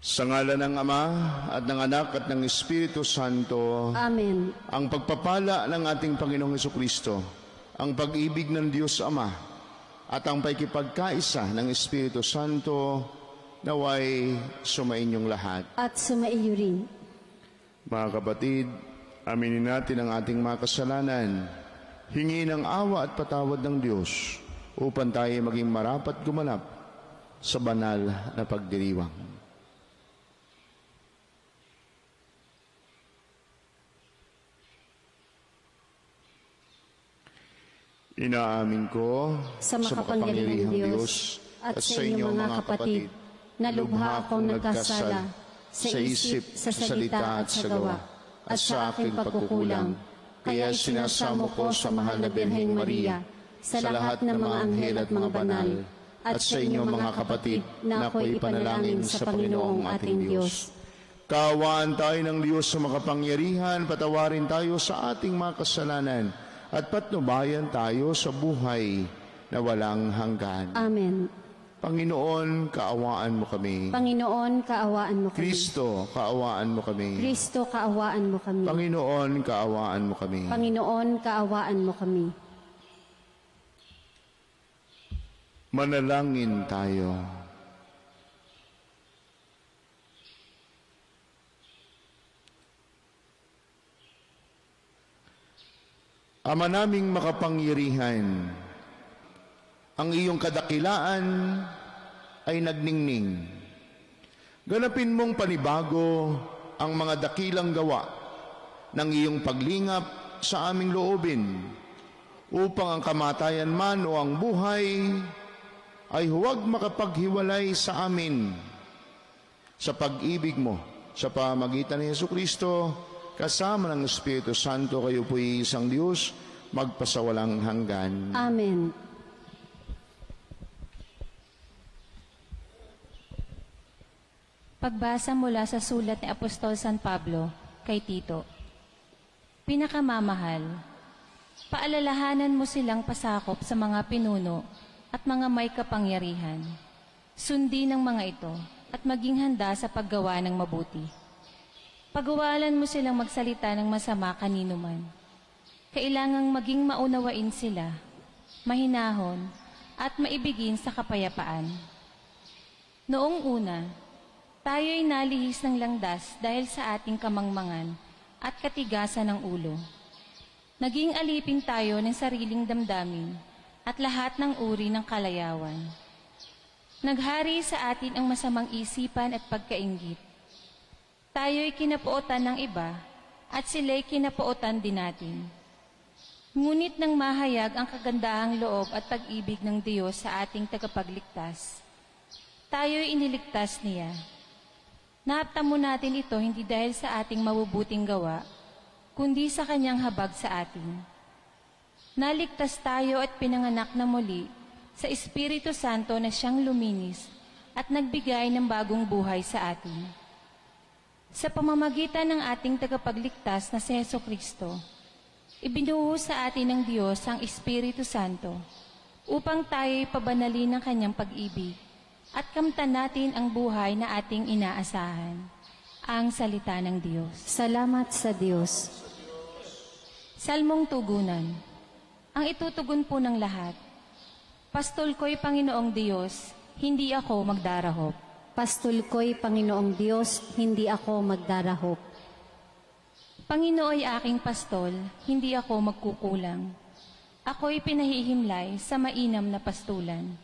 Sa ngalan ng Ama at ng Anak at ng Espiritu Santo. Amen. Ang pagpapala ng ating Panginoong Hesukristo, ang pag-ibig ng Diyos Ama, at ang pakikipagkaisa ng Espiritu Santo naway sumainyong lahat. At sumaiyo rin. Mga kapatid, aminin natin ang ating mga kasalanan, hingi ng awa at patawad ng Diyos upang tayo maging marapat gumanap sa banal na pagdiriwang. Inaamin ko sa makapangyarihang Diyos at sa inyo mga kapatid na lubha akong nagkasala sa isip, sa salita at sa gawa at sa aking pagkukulang. Kaya sinasamo ko sa mahal na Birheng Maria, sa lahat ng mga anghel at mga banal, at sa inyo mga kapatid na ako'y ipanalangin sa Panginoong ating Diyos. Kaawaan tayo ng Diyos sa makapangyarihan, patawarin tayo sa ating mga kasalanan, at patnubayan tayo sa buhay na walang hanggan. Amen. Panginoon, kaawaan mo kami. Panginoon, kaawaan mo kami. Kristo, kaawaan mo kami. Kristo, kaawaan mo kami. Panginoon, kaawaan mo kami. Panginoon, kaawaan mo kami. Manalangin tayo. Ama naming makapangyarihan, ang iyong kadakilaan ay nagningning. Ganapin mong panibago ang mga dakilang gawa ng iyong paglingap sa aming loobin, upang ang kamatayan man o ang buhay ay huwag makapaghiwalay sa amin sa pag-ibig mo sa pamamagitan ni Hesukristo. Kasama ng Espiritu Santo, kayo po'y isang Diyos, magpasawalang hanggan. Amen. Pagbasa mula sa sulat ni Apostol San Pablo kay Tito. Pinakamamahal, paalalahanan mo silang pasakop sa mga pinuno at mga may kapangyarihan. Sundin ang mga ito at maging handa sa paggawa ng mabuti. Pagawalan mo silang magsalita ng masama kanino man. Kailangang maging maunawain sila, mahinahon, at maibigin sa kapayapaan. Noong una, tayo'y nalihis ng langdas dahil sa ating kamangmangan at katigasan ng ulo. Naging alipin tayo ng sariling damdamin at lahat ng uri ng kalayawan. Naghari sa atin ang masamang isipan at pagkainggit. Tayo'y kinapuotan ng iba at sila'y kinapuotan din natin. Ngunit nang mahayag ang kagandahang loob at pag-ibig ng Diyos sa ating tagapagligtas, tayo'y iniligtas niya. Naaptamo natin ito hindi dahil sa ating mabubuting gawa, kundi sa kanyang habag sa atin. Naligtas tayo at pinanganak na muli sa Espiritu Santo na siyang luminis at nagbigay ng bagong buhay sa atin. Sa pamamagitan ng ating tagapagligtas na si Hesukristo, ibinuhos sa atin ng Diyos ang Espiritu Santo upang tayo'y pabanalin ng kanyang pag-ibig at kamtan natin ang buhay na ating inaasahan. Ang salita ng Diyos. Salamat sa Diyos. Salmong tugunan. Ang itutugon po ng lahat. Pastol ko'y Panginoong Diyos, hindi ako magdarahop. Pastol ko'y Panginoong Diyos, hindi ako magdarahop. Panginooy aking pastol, hindi ako magkukulang. Ako'y pinahihimlay sa mainam na pastulan.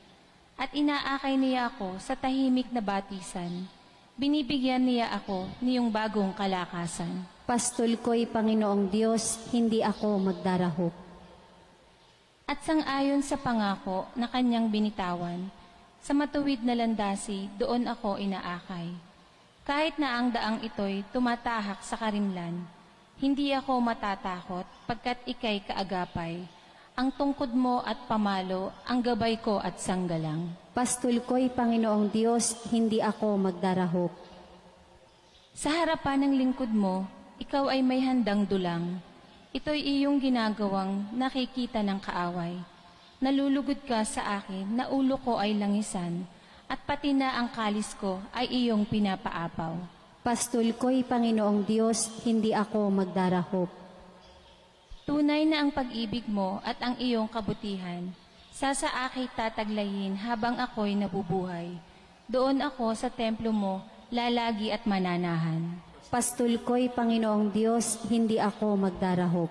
At inaakay niya ako sa tahimik na batisan. Binibigyan niya ako niyong bagong kalakasan. Pastol ko'y Panginoong Diyos, hindi ako magdarahop. At sangayon sa pangako na kanyang binitawan, sa matuwid na landasi, doon ako inaakay. Kahit na ang daang ito'y tumatahak sa karimlan, hindi ako matatakot pagkat ika'y kaagapay. Ang tungkod mo at pamalo, ang gabay ko at sanggalang. Pastol ko'y Panginoong Diyos, hindi ako magdarahop. Sa harapan ng lingkod mo, ikaw ay may handang dulang. Ito'y iyong ginagawang nakikita ng kaaway. Nalulugod ka sa akin na ulo ko ay langisan at pati na ang kalis ko ay iyong pinapaapaw. Pastol ko'y Panginoong Diyos, hindi ako magdarahop. Tunay na ang pag-ibig mo at ang iyong kabutihan, sa akin tataglayin habang ako'y nabubuhay. Doon ako sa templo mo, lalagi at mananahan. Pastol ko'y Panginoong Diyos, hindi ako magdarahop.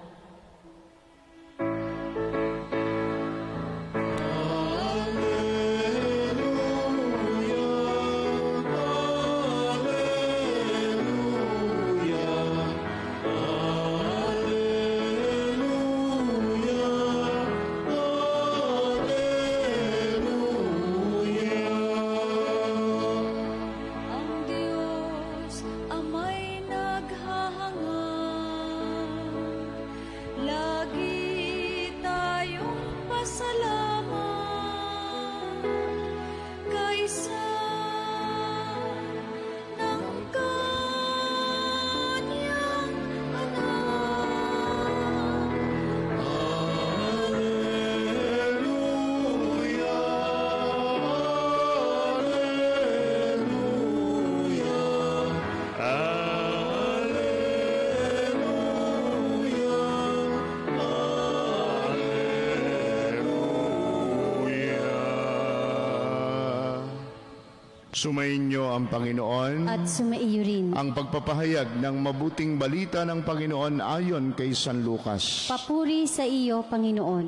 Sumainyo ang Panginoon At sumaiyo rin. ang pagpapahayag ng mabuting balita ng Panginoon ayon kay San Lucas. Papuri sa iyo, Panginoon.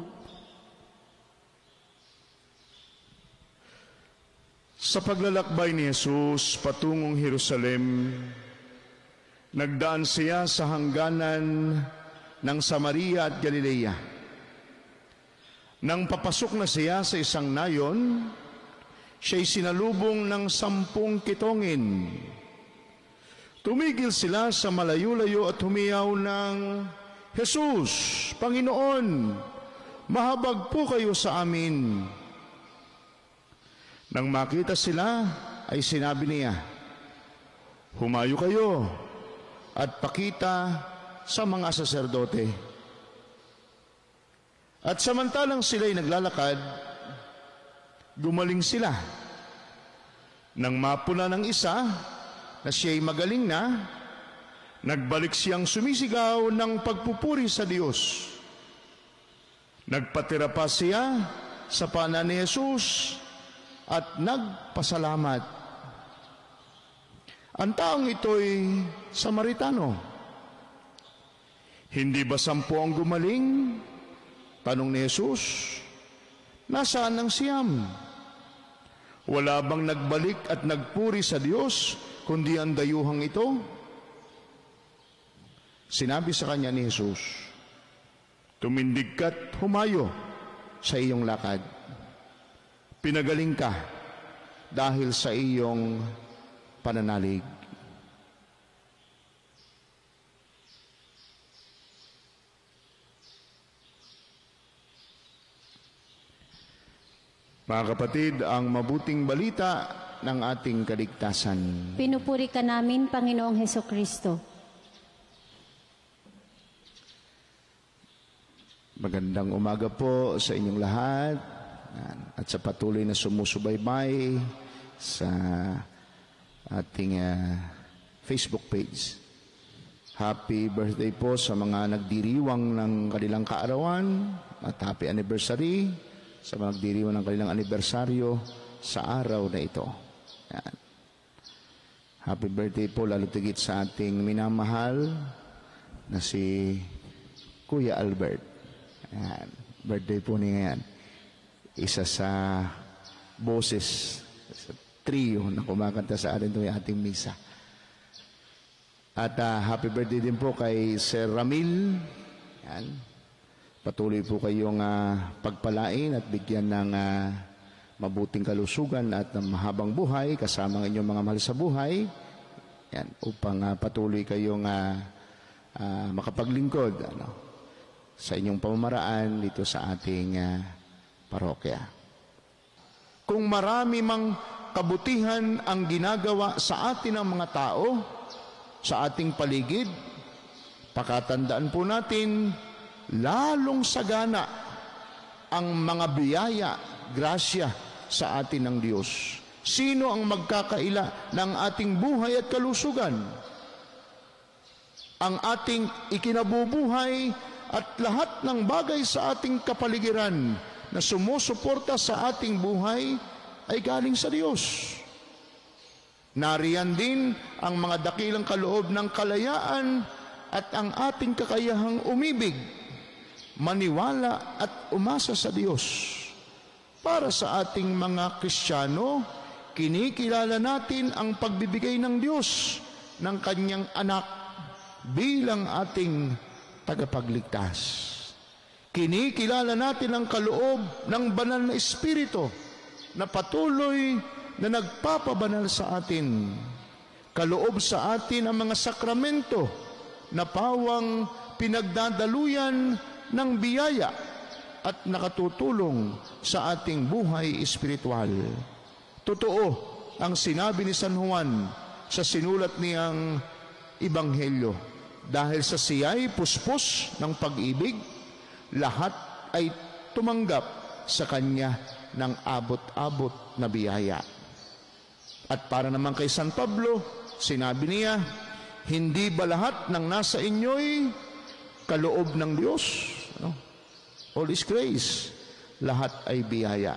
Sa paglalakbay ni Jesus patungong Jerusalem, nagdaan siya sa hangganan ng Samaria at Galilea. Nang papasok na siya sa isang nayon, siya'y sinalubong ng 10 kitongin. Tumigil sila sa malayo-layo at humiyaw ng, "Jesus, Panginoon, mahabag po kayo sa amin." Nang makita sila, ay sinabi niya, "Humayo kayo at pakita sa mga saserdote." At samantalang sila'y naglalakad, gumaling sila. Nang mapuna ng isa na siya'y magaling na, nagbalik siyang sumisigaw ng pagpupuri sa Diyos. Nagpatira pa siya sa paanan ni Jesus at nagpasalamat. Ang taong ito'y Samaritano. Hindi ba 10 ang gumaling? Tanong ni Jesus. Nasaan ang 9? Wala bang nagbalik at nagpuri sa Diyos, kundi ang dayuhang ito? Sinabi sa kanya ni Jesus, "Tumindig ka't humayo sa iyong lakad. Pinagaling ka dahil sa iyong pananalig." Mga kapatid, ang mabuting balita ng ating kaligtasan. Pinupuri ka namin, Panginoong Hesukristo. Magandang umaga po sa inyong lahat at sa patuloy na sumusubaybay sa ating Facebook page. Happy birthday po sa mga nagdiriwang ng kanilang kaarawan at happy anniversary sa mga nagdiriwang ng kanilang anibersaryo sa araw na ito. Yan. Happy birthday po lalo tigit sa ating minamahal na si Kuya Albert. Yan. Birthday po niya yan. Isa sa boses, sa trio na kumakanta sa atin itong ating misa. At happy birthday din po kay Sir Ramil. Yan. Patuloy po kayong pagpalain at bigyan ng mabuting kalusugan at mahabang buhay kasama ng inyong mga mahal sa buhay. Yan, upang patuloy kayong makapaglingkod sa inyong pamamaraan dito sa ating parokya. Kung marami mang kabutihan ang ginagawa sa atin ng mga tao, sa ating paligid, pakatandaan po natin, lalong sagana ang mga biyaya, grasya sa atin ng Diyos. Sino ang magkakaila ng ating buhay at kalusugan? Ang ating ikinabubuhay at lahat ng bagay sa ating kapaligiran na sumusuporta sa ating buhay ay galing sa Diyos. Nariyan din ang mga dakilang kaloob ng kalayaan at ang ating kakayahang umibig, maniwala at umasa sa Diyos. Para sa ating mga Kristiyano, kinikilala natin ang pagbibigay ng Diyos ng Kanyang anak bilang ating tagapagligtas. Kinikilala natin ang kaloob ng banal na Espiritu na patuloy na nagpapabanal sa atin. Kaloob sa atin ang mga sakramento na pawang pinagdadaluyan ng biyaya at nakatutulong sa ating buhay espiritual. Totoo ang sinabi ni San Juan sa sinulat niyang Ebanghelyo. Dahil sa siya'y puspos ng pag-ibig, lahat ay tumanggap sa kanya ng abot-abot na biyaya. At para naman kay San Pablo, sinabi niya, hindi ba lahat ng nasa inyo'y kaloob ng Diyos? All is grace. Lahat ay biyaya.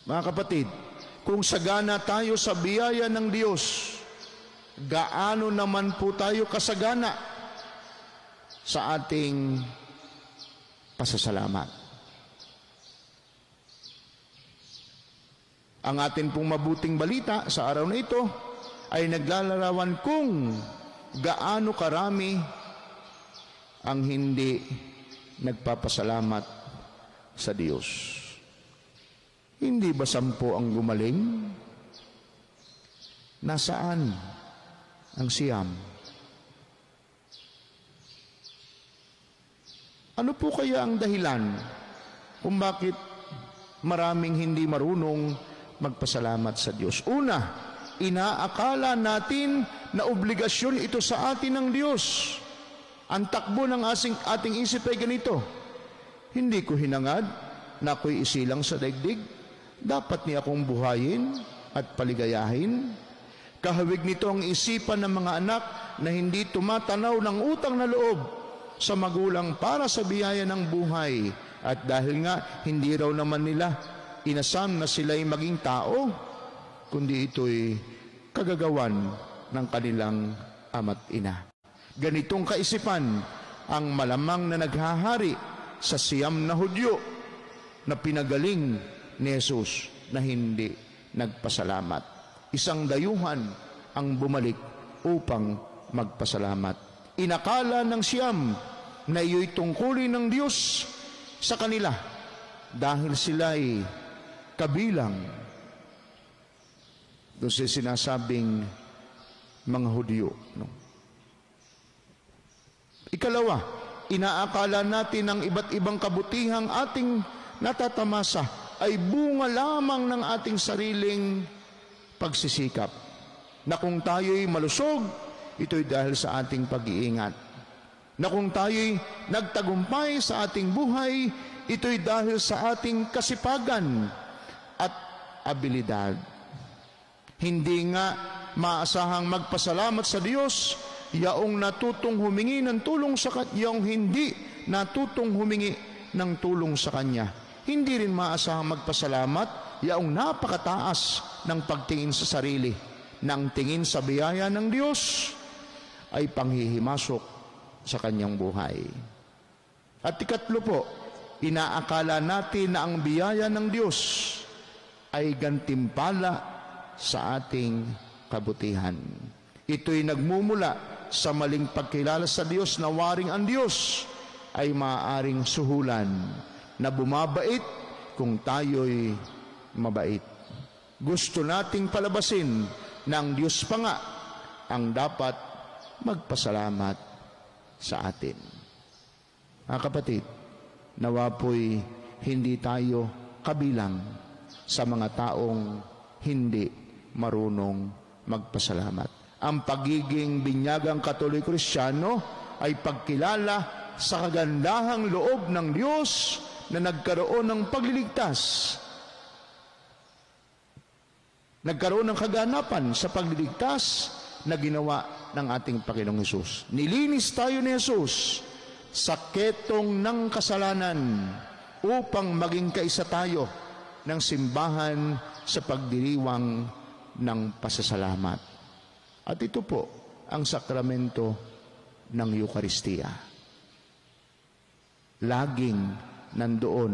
Mga kapatid, kung sagana tayo sa biyaya ng Diyos, gaano naman po tayo kasagana sa ating pasasalamat? Ang atin pong mabuting balita sa araw na ito ay naglalarawan kung gaano karami ang hindi nagpapasalamat sa Diyos. Hindi ba 10 ang gumaling? Nasaan ang siyam? Ano po kaya ang dahilan kung bakit maraming hindi marunong magpasalamat sa Diyos? Una, inaakala natin na obligasyon ito sa atin ng Diyos. Ang takbo ng ating isip ay ganito, hindi ko hinangad na ako'y isilang sa daigdig, dapat niya akong buhayin at paligayahin. Kahawig nito ang isipan ng mga anak na hindi tumatanaw ng utang na loob sa magulang para sa biyaya ng buhay. At dahil nga hindi raw naman nila inasam na sila'y maging tao, kundi ito'y kagagawan ng kanilang ama't ina. Ganitong kaisipan ang malamang na naghahari sa siyam na Hudyo na pinagaling ni Jesus na hindi nagpasalamat. Isang dayuhan ang bumalik upang magpasalamat. Inakala ng siyam na iyo'y tungkulin ng Diyos sa kanila dahil sila'y kabilang doon sa sinasabing mga Hudyo. Ikalawa, inaakala natin ang iba't ibang kabutihang ating natatamasa ay bunga lamang ng ating sariling pagsisikap. Na kung tayo'y malusog, ito'y dahil sa ating pag-iingat. Na kung tayo'y nagtagumpay sa ating buhay, ito'y dahil sa ating kasipagan at abilidad. Hindi nga maasahang magpasalamat sa Diyos yaong natutong humingi ng tulong sa Kanya, yaong hindi natutong humingi ng tulong sa Kanya. Hindi rin maasahang magpasalamat yaong napakataas ng pagtingin sa sarili. Nang tingin sa biyaya ng Diyos ay panghihimasok sa kanyang buhay. At ikatlo po, inaakala natin na ang biyaya ng Diyos ay gantimpala sa ating kabutihan. Ito'y nagmumula sa maling pagkilala sa Diyos na waring ang Diyos ay maaaring suhulan na bumabait kung tayo'y mabait. Gusto nating palabasin na ang Diyos pa nga ang dapat magpasalamat sa atin. Mga kapatid, nawa po'y hindi tayo kabilang sa mga taong hindi marunong magpasalamat. Ang pagiging binyagang Katoliko Kristiyano ay pagkilala sa kagandahang loob ng Diyos na nagkaroon ng pagliligtas nagkaroon ng kaganapan sa pagliligtas na ginawa ng ating Panginoong Hesus. Nilinis tayo ni Hesus sa ketong ng kasalanan upang maging kaisa tayo ng simbahan sa pagdiriwang ng pasasalamat. At ito po ang sakramento ng Eucharistia. Laging nandoon,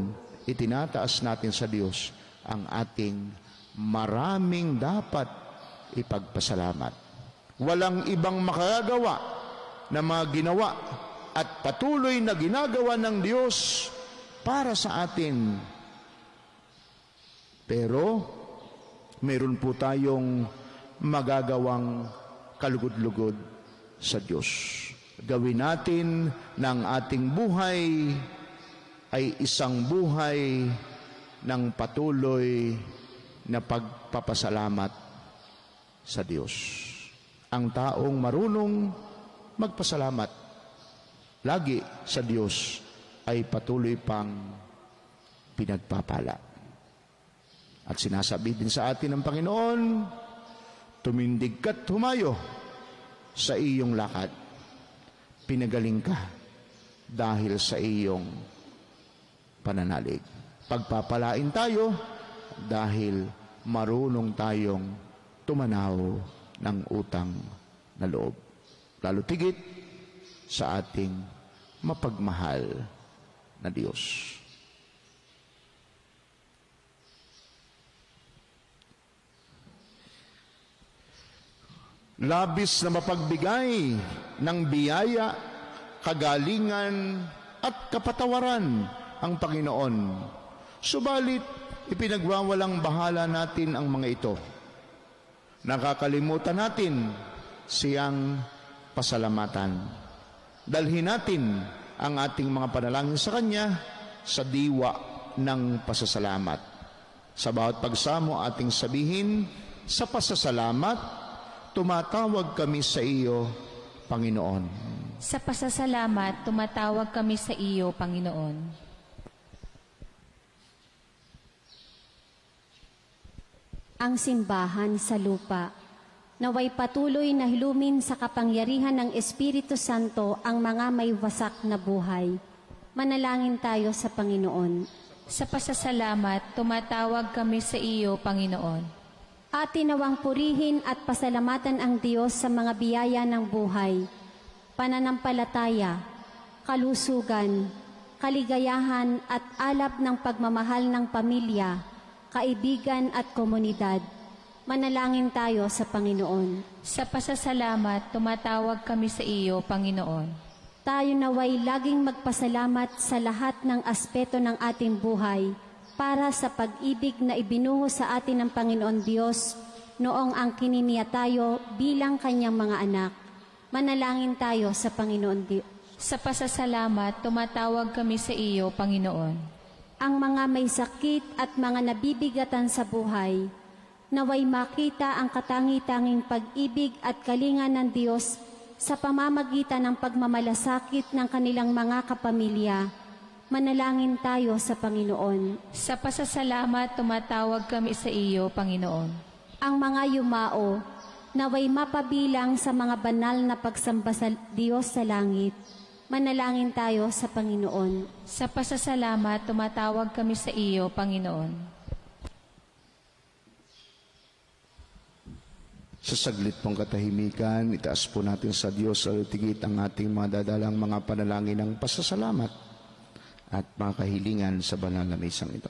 itinataas natin sa Diyos ang ating maraming dapat ipagpasalamat. Walang ibang makagagawa na mga ginawa at patuloy na ginagawa ng Diyos para sa atin. Pero meron po tayong magagawang kalugod-lugod sa Diyos. Gawin natin ng ating buhay ay isang buhay ng patuloy na pagpapasalamat sa Diyos. Ang taong marunong magpasalamat lagi sa Diyos ay patuloy pang pinagpapala. At sinasabi din sa atin ng Panginoon, tumindig ka't humayo sa iyong lakad. Pinagaling ka dahil sa iyong pananalig. Pagpapalain tayo dahil marunong tayong tumanaw ng utang na loob. Lalo tigit sa ating mapagmahal na Diyos. Labis na mapagbigay ng biyaya, kagalingan at kapatawaran ang Panginoon. Subalit, ipinagwawalang bahala natin ang mga ito. Nakakalimutan natin siyang pasalamatan. Dalhin natin ang ating mga panalangin sa Kanya sa diwa ng pasasalamat. Sa bawat pagsamo ating sabihin, sa pasasalamat, tumatawag kami sa iyo, Panginoon. Sa pasasalamat, tumatawag kami sa iyo, Panginoon. Ang simbahan sa lupa, naway patuloy na hilumin sa kapangyarihan ng Espiritu Santo ang mga may wasak na buhay. Manalangin tayo sa Panginoon. Sa pasasalamat, tumatawag kami sa iyo, Panginoon. Atin nawang purihin at pasalamatan ang Diyos sa mga biyaya ng buhay, pananampalataya, kalusugan, kaligayahan at alab ng pagmamahal ng pamilya, kaibigan at komunidad. Manalangin tayo sa Panginoon. Sa pasasalamat, tumatawag kami sa iyo, Panginoon. Tayo naway laging magpasalamat sa lahat ng aspeto ng ating buhay para sa pag-ibig na ibinuhos sa atin ng Panginoon Diyos noong ang kininiya tayo bilang Kanyang mga anak. Manalangin tayo sa Panginoon Diyos. Sa pasasalamat, tumatawag kami sa iyo, Panginoon. Ang mga may sakit at mga nabibigatan sa buhay, naway makita ang katangi-tanging pag-ibig at kalinga ng Diyos sa pamamagitan ng pagmamalasakit ng kanilang mga kapamilya. Manalangin tayo sa Panginoon. Sa pasasalamat, tumatawag kami sa iyo, Panginoon. Ang mga yumao, naway mapabilang sa mga banal na pagsamba sa Diyos sa langit. Manalangin tayo sa Panginoon. Sa pasasalamat, tumatawag kami sa iyo, Panginoon. Sa saglit pong katahimikan, itaas po natin sa Diyos sa tigit ang ating mga dadalang mga panalangin ng pasasalamat at mga kahilingan sa banal na misang ito.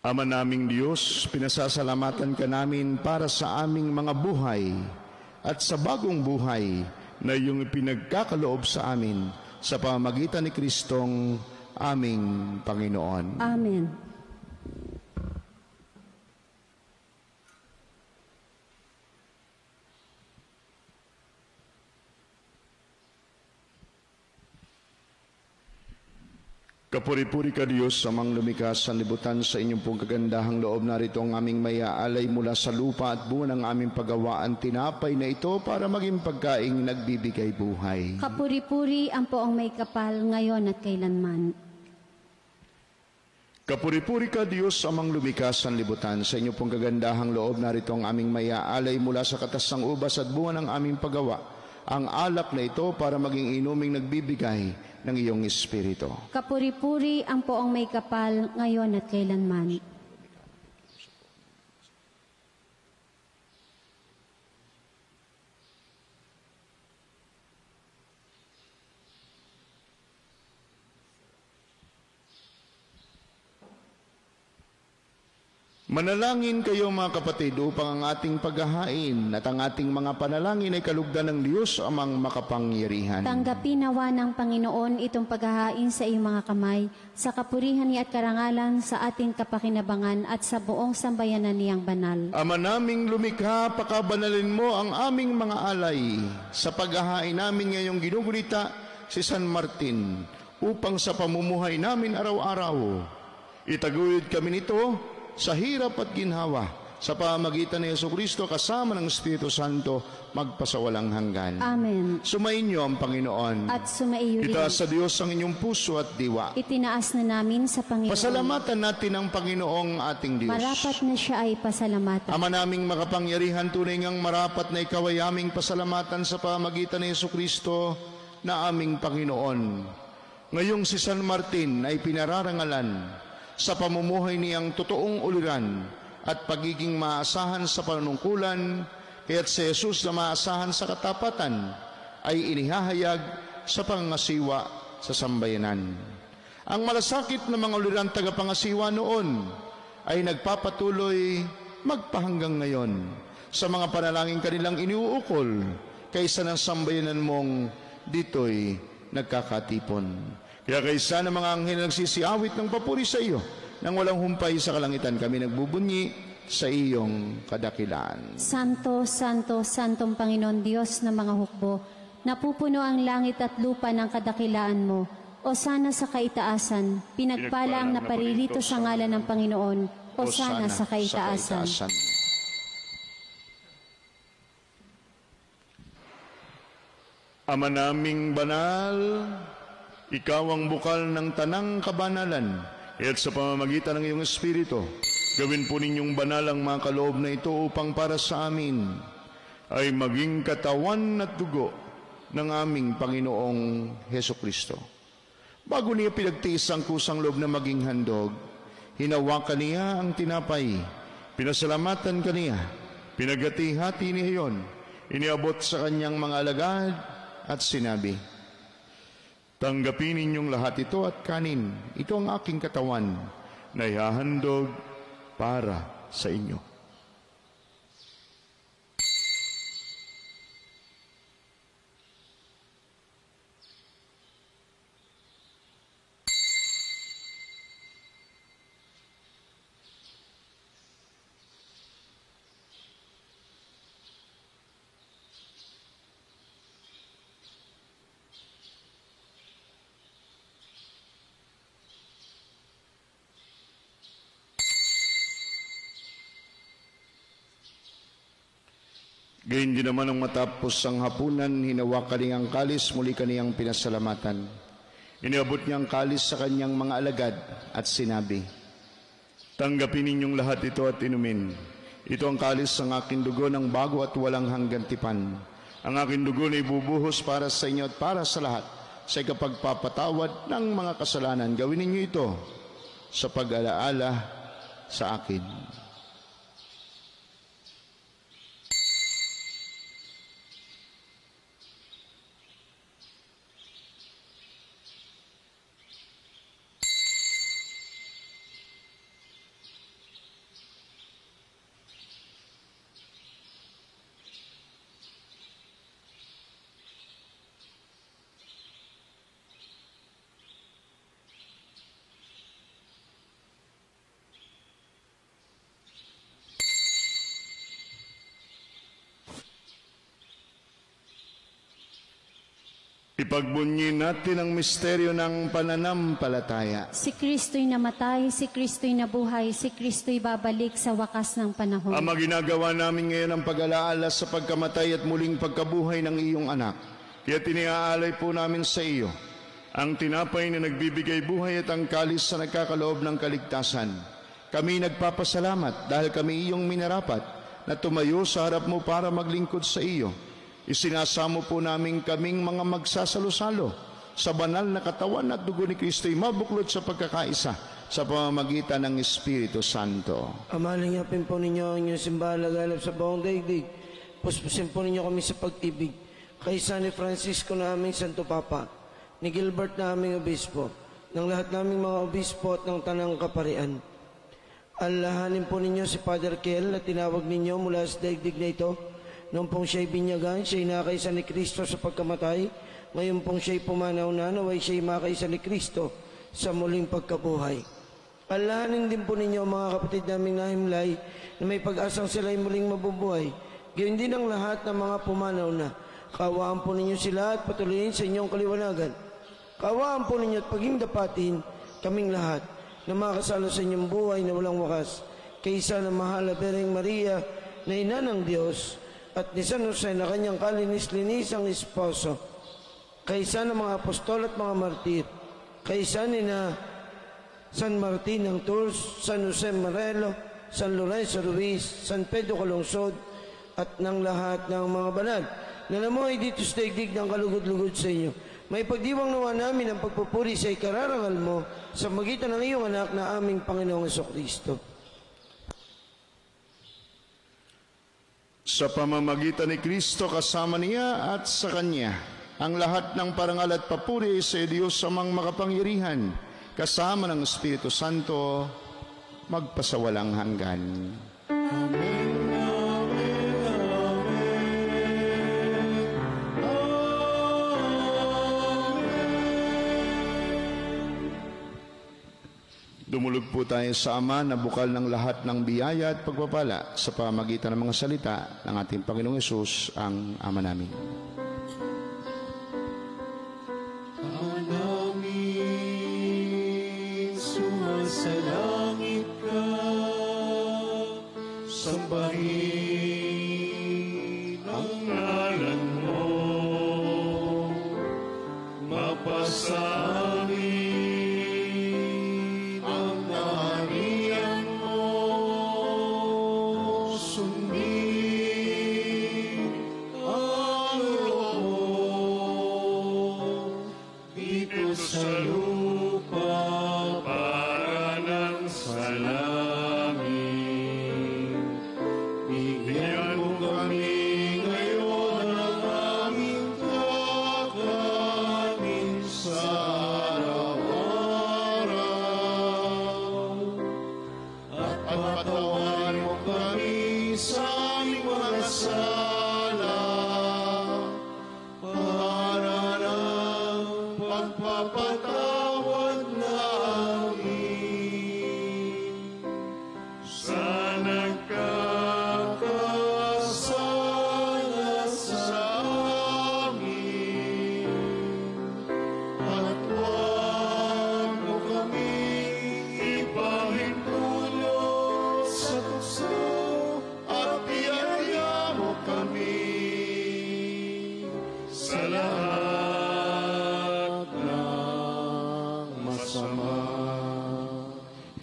Ama naming Diyos, pinasasalamatan ka namin para sa aming mga buhay at sa bagong buhay na iyong pinagkakaloob sa amin sa pamamagitan ni Kristong aming Panginoon. Amen. Kapuri-puri ka Diyos, amang lumikas sa libutan, sa inyong pong kagandahang loob. Narito ang aming mayaalay mula sa lupa at buwan ng aming paggawaan. Tinapay na ito para maging pagkaing nagbibigay buhay. Kapuri-puri ang poong may kapal, ngayon at kailanman. Kapuri-puri ka Diyos, amang lumikas sa libutan, sa inyong pong kagandahang loob. Narito ang aming mayaalay mula sa katas ng ubas at buwan ng aming paggawa. Ang alak na ito para maging inuming nagbibigay ng iyong espiritu. Kapuri-puri ang poong may kapal, ngayon at kailanman. Manalangin kayo mga kapatid upang ang ating paghahain at ang ating mga panalangin ay kalugdan ng Diyos amang makapangyarihan. Tanggapin nawa ng Panginoon itong paghahain sa iyong mga kamay, sa kapurihan niya at karangalan sa ating kapakinabangan at sa buong sambayanan niyang banal. Ama naming lumikha, pakabanalin mo ang aming mga alay sa paghahain namin ngayong ginugunita si San Martin upang sa pamumuhay namin araw-araw itaguyod kami nito sa hirap at ginhawa, sa pamamagitan ni Jesucristo kasama ng Espiritu Santo, magpasawalang hanggan. Amen. Sumainyo ang Panginoon. At sumaiyo rin. Itaas sa Diyos ang inyong puso at diwa. Itinaas na namin sa Panginoon. Pasalamatan natin ang Panginoong ating Diyos. Marapat na siya ay pasalamatan. Ama naming makapangyarihan, tunay ngang marapat na ikaw ay aming pasalamatan sa pamamagitan ni Jesucristo na aming Panginoon. Ngayong si San Martin ay pinararangalan sa pamumuhay niyang totoong uliran at pagiging maasahan sa panunungkulan, kaya't si Jesus na maasahan sa katapatan ay inihahayag sa pangasiwa sa sambayanan. Ang malasakit na mga uliran tagapangasiwa noon ay nagpapatuloy magpahanggang ngayon sa mga panalangin kanilang iniuukol kaysa ng sambayanan mong dito'y nagkakatipon. Kaya kaysa ng mga anghel na nagsisiawit ng papuri sa iyo, nang walang humpay sa kalangitan kami nagbubunyi sa iyong kadakilaan. Santo, Santo, Santong Panginoon Diyos ng mga hukbo, napupuno ang langit at lupa ng kadakilaan mo. O sana sa kaitaasan, pinagpala ang naparirito sa ngalan ng Panginoon. O sana sa kaitaasan. Ama naming banal, ikaw ang bukal ng tanang kabanalan, at sa pamamagitan ng iyong Espiritu, gawin po ninyong banal ang mga kaloob na ito upang para sa amin ay maging katawan at dugo ng aming Panginoong Hesukristo. Bago niya pinagtiis ang kusang loob na maging handog, hinawakan niya ang tinapay, pinasalamatan kaniya, pinagati-hati niya iyon, iniabot sa kanyang mga alagad at sinabi, tanggapin ninyong lahat ito at kanin. Ito ang aking katawan na ihahandog para sa inyo. Gayun din naman ang matapos ang hapunan, hinawakan niyang kalis, muli kaniyang pinasalamatan. Iniabot niyang kalis sa kanyang mga alagad at sinabi, tanggapin ninyong lahat ito at inumin. Ito ang kalis ng aking dugo ng bago at walang hanggang tipan. Ang aking dugo na ibubuhos para sa inyo at para sa lahat sa ikapagpapatawad ng mga kasalanan. Gawin ninyo ito sa pag-alaala sa akin. Ipagbunyi natin ang misteryo ng pananampalataya. Si Kristo'y namatay, si Kristo'y nabuhay, si Kristo'y babalik sa wakas ng panahon. Ama, ginagawa namin ngayon ang pag-alaala sa pagkamatay at muling pagkabuhay ng iyong anak. Kaya tiniaalay po namin sa iyo ang tinapay na nagbibigay buhay at ang kalis na nagkakaloob ng kaligtasan. Kami nagpapasalamat dahil kami iyong minarapat na tumayo sa harap mo para maglingkod sa iyo. Isinasamo po namin kaming mga magsasalo-salo sa banal na katawan at dugo ni Kristo'y mabuklod sa pagkakaisa sa pamamagitan ng Espiritu Santo. Amalingapin po ninyo ang inyong simbahan laganap sa buong daigdig. Puspusin po ninyo kami sa pag-ibig. Kay San Francisco na aming Santo Papa, ni Gilbert na aming obispo, ng lahat naming mga obispo at ng tanang kaparian. Alahanin po ninyo si Father Kel na tinawag ninyo mula sa daigdig na ito. Noong pong siya'y binyagan, siya'y nakaisa ni Kristo sa pagkamatay. Ngayon pong siya'y pumanaw na, naway siya'y makaisa ni Kristo sa muling pagkabuhay. Alahanin din po ninyo mga kapatid naming nahimlay na may pag-asang sila'y muling mabubuhay. Gayun din ang lahat ng mga pumanaw na. Kaawaan po ninyo sila at patuloyin sa inyong kaliwanagan. Kaawaan po ninyo at paging dapatin kaming lahat na makasalo sa inyong buhay na walang wakas. Kaysa na mahal na Bereng Maria na ina ng Diyos, at ni San Jose na kanyang kalinis-linisang esposo, kaysa ng mga apostol at mga martir, kaysa ni na San Martin ng Tours, San Jose Marelo, San Lorenzo Ruiz, San Pedro Calungsod, at ng lahat ng mga banal na namuhay dito sa daigdig ng kalugod-lugod sa inyo. May pagdiwang nawa namin ang pagpupuri sa ikararangal mo sa magitan ng iyong anak na aming Panginoong Jesucristo. Sa pamamagitan ni Kristo kasama niya at sa Kanya, ang lahat ng parangal at papuri sa Diyos amang makapangyarihan, kasama ng Espiritu Santo, magpasawalang hanggan. Amen. Dumulog po tayo sa Ama na bukal ng lahat ng biyaya at pagpapala sa pamamagitan ng mga salita ng ating Panginoong Hesus, ang Ama namin. Ama namin, sumasalangit ka, sambahin ang ngalan mo, mapasa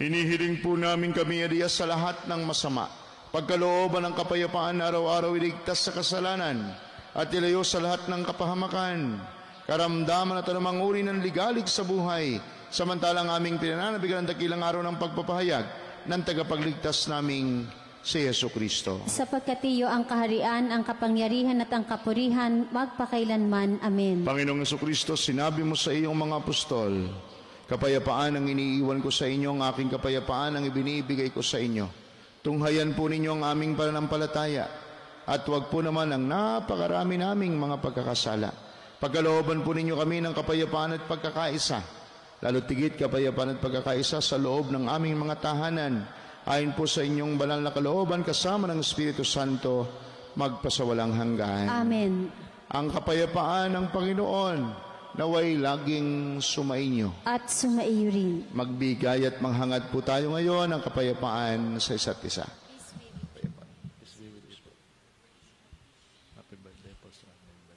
Hinihiling po namin kami ariya sa lahat ng masama, pagkalooban ng kapayapaan araw-araw iligtas sa kasalanan, at ilayo sa lahat ng kapahamakan, karamdaman at anumang uri ng ligalig sa buhay, samantalang aming pinananabigan ng dakilang araw ng pagpapahayag ng tagapagligtas naming si Jesucristo. Sapagkat iyo ang kaharian, ang kapangyarihan at ang kapurihan, magpakailanman. Amen. Panginoong Jesucristo, sinabi mo sa iyong mga apostol, kapayapaan ang iniiwan ko sa inyo, ang aking kapayapaan ang ibinibigay ko sa inyo. Tunghayan po ninyo ang aming pananampalataya, at huwag po naman ang napakarami naming mga pagkakasala. Pagkalooban po ninyo kami ng kapayapaan at pagkakaisa, lalo tigit kapayapaan at pagkakaisa sa loob ng aming mga tahanan, ayon po sa inyong banal na kalooban kasama ng Espiritu Santo, magpasawalang hanggan. Amen. Ang kapayapaan ng Panginoon naway laging sumainyo. At sumaiyo rin. Magbigay at manghangad po tayo ngayon ng kapayapaan sa isa't isa.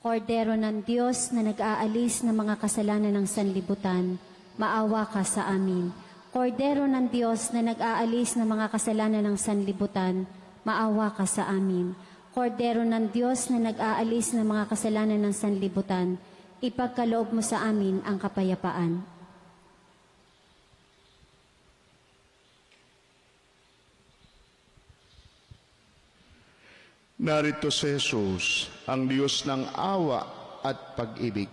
Kordero ng Diyos na nag-aalis ng mga kasalanan ng sanlibutan, maawa ka sa amin. Kordero ng Diyos na nag-aalis ng mga kasalanan ng sanlibutan, maawa ka sa amin. Kordero ng Diyos na nag-aalis ng mga kasalanan ng sanlibutan, ipagkaloob mo sa amin ang kapayapaan. Narito si Jesus, ang Diyos ng awa at pag-ibig.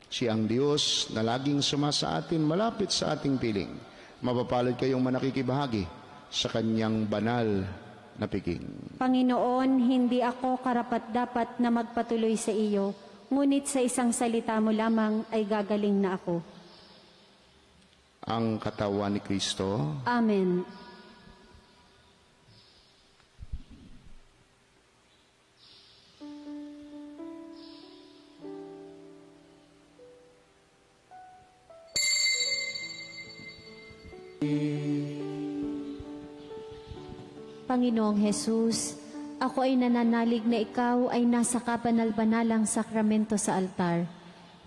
Siya ang Diyos na laging sumasa atin, malapit sa ating piling. Mapapalad kayong manakikibahagi sa kanyang banal na piging. Panginoon, hindi ako karapat-dapat na magpatuloy sa iyo, ngunit sa isang salita mo lamang ay gagaling na ako. Ang katawan ni Kristo. Amen. Panginoong Hesus, ako ay nananalig na ikaw ay nasa kabanal-banalang sakramento sa altar.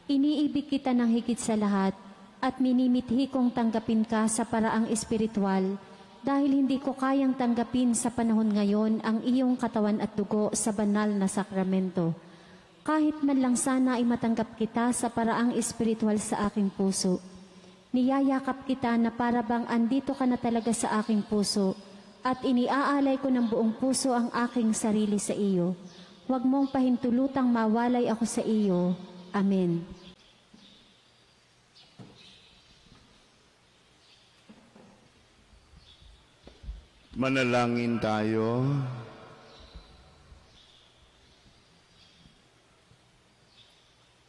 Iniibig kita ng higit sa lahat at minimithi kong tanggapin ka sa paraang espiritual dahil hindi ko kayang tanggapin sa panahon ngayon ang iyong katawan at dugo sa banal na sakramento. Kahit man lang sana ay matanggap kita sa paraang espiritual sa aking puso. Niyayakap kita na para bang andito ka na talaga sa aking puso at iniaalay ko ng buong puso ang aking sarili sa iyo. Huwag mong pahintulutang mawalay ako sa iyo. Amen. Manalangin tayo.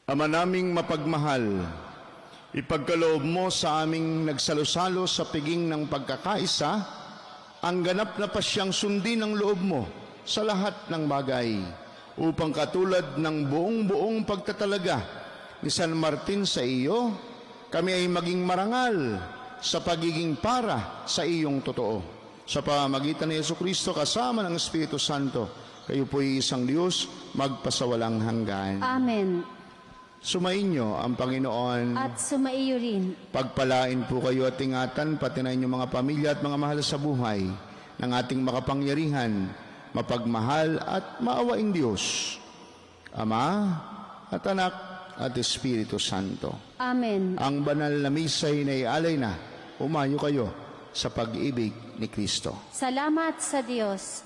Ama naming mapagmahal, ipagkaloob mo sa aming nagsalo-salo sa piging ng pagkakaisa ang ganap na pasyang sundin ang loob mo sa lahat ng bagay, upang katulad ng buong-buong pagtatalaga ni San Martin sa iyo, kami ay maging marangal sa pagiging para sa iyong totoo. Sa pamamagitan ni Jesucristo kasama ng Espiritu Santo, kayo po'y isang Diyos, magpasawalang hanggan. Amen. Sumainyo ang Panginoon. At sumaiyo rin. Pagpalain po kayo at ingatan, pati na inyong mga pamilya at mga mahal sa buhay, ng ating makapangyarihan, mapagmahal at maawaing Diyos, Ama at Anak at Espiritu Santo. Amen. Ang banal na misa'y naialay na, umayo kayo sa pag-ibig ni Kristo. Salamat sa Diyos.